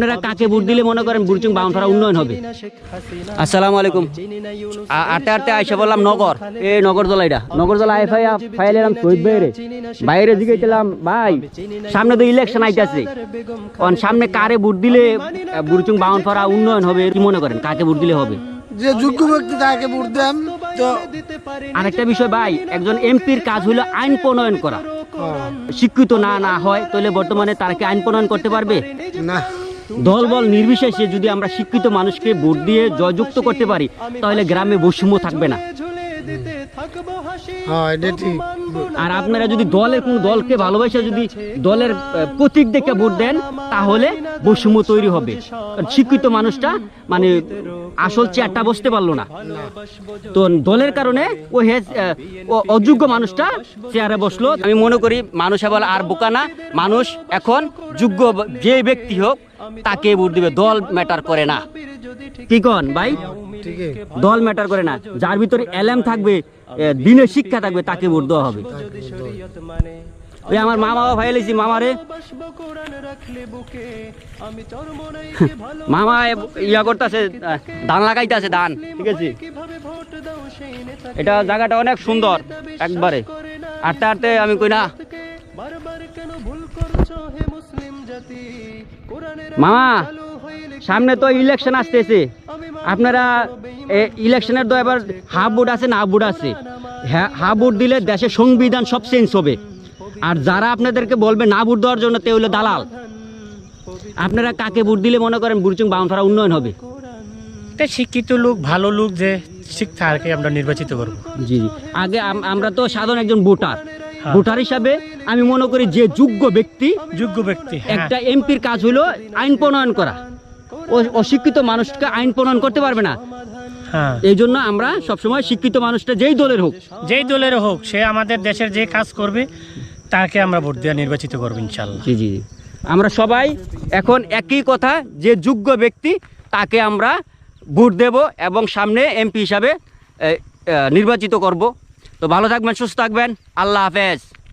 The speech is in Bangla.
আপনারা কাকে ভোট দিলে মনে করেন বুড়িচং বাউনপাড়া উন্নয়ন হবে? আসসালামু আলাইকুম। আটে আটে আইসা বললাম নগর, এই নগরদলা, এটা নগরদলা ফাইল এলাম শহীদ ভাইরে বাইরে জিজ্ঞেছিলাম ভাই সামনে তো ইলেকশন আইতেছে, সামনে কারে ভোট দিলে বুড়িচং বাউনপাড়া উন্নয়ন হবে, কি মনে করেন কাকে ভোট দিলে হবে? যে যোগ্য ব্যক্তি তাকে ভোট দেন। তো আরেকটা বিষয় ভাই, একজন এমপির কাজ হলো আইন প্রণয়ন করা। শিক্ষিত না হয় তাহলে বর্তমানে তারা কি আইন প্রণয়ন করতে পারবে? না। দল বল নির্বিশেষে যদি আমরা শিক্ষিত মানুষকে ভোট দিয়ে জয়যুক্ত করতে পারি তাহলে গ্রামে বৈষম্য থাকবে না। আর আপনারা যদি দলের কোন দলকে ভালোবাসে যদি দলের প্রতীক দেখে ভোট দেন তাহলে বৈষম্য তৈরি হবে। শিক্ষিত মানুষটা মানে আসল চেয়ারটা বসতে পারলো না, তো দলের কারণে ও অযোগ্য মানুষটা চেয়ারে বসলো। আমি মনে করি মানুষ এবার আর বোকা না, মানুষ এখন যোগ্য যে ব্যক্তি হোক তাকে ভোট দিবে, দল ম্যাটার করে না। কি কন ভাই? দল ম্যাটার করে না, যার ভিতরে এলেম থাকবে, দিনের শিক্ষা থাকবে তাকে ভোট দেওয়া হবে। ওই আমার মামা ভাইলেছি মামারে, মামা ইয়া করতেছে, ধান লাগাইতেছে, ধান, ঠিক আছে। এটা জায়গাটা অনেক সুন্দর একবারে। আটতে আটতে আমি কই না মামা সামনে তো ইলেকশন আসতেছে, আপনারা ইলেকশনের তো এবার হাফ ভোট আছে না হাফ ভোট আছে, হাফ ভোট দিলে দেশের সংবিধান সব চেঞ্জ হবে। আর যারা আপনাদেরকে বলবে না ভোট দেওয়ার জন্য তে হলো দালাল। আপনারা কাকে ভোট দিলে মনে করেন বুড়িচং বাউনপাড়া উন্নয়ন হবে? শিক্ষিত লোক, ভালো লোক যে শিক্ষা আর কি আমরা নির্বাচিত করব। জি জি, আগে আমরা তো সাধারণ একজন ভোটার, ভোটার হিসাবে আমি মনে করি যে যোগ্য ব্যক্তি একটা এমপির কাজ হলো আইন প্রণয়ন করা। অশিক্ষিত মানুষকে আইন প্রণয়ন করতে পারবে না। এই জন্য আমরা সবসময় শিক্ষিত মানুষটা যেই দলের হোক সে আমাদের দেশের যে কাজ করবে তাকে আমরা ভোট দিয়ে নির্বাচিত করবো ইনশাল্লাহ। জি জি, আমরা সবাই এখন একই কথা, যে যোগ্য ব্যক্তি তাকে আমরা ভোট দেব এবং সামনে এমপি হিসাবে নির্বাচিত করব। তো ভালো থাকবেন, সুস্থ থাকবেন, আল্লাহ হাফেজ।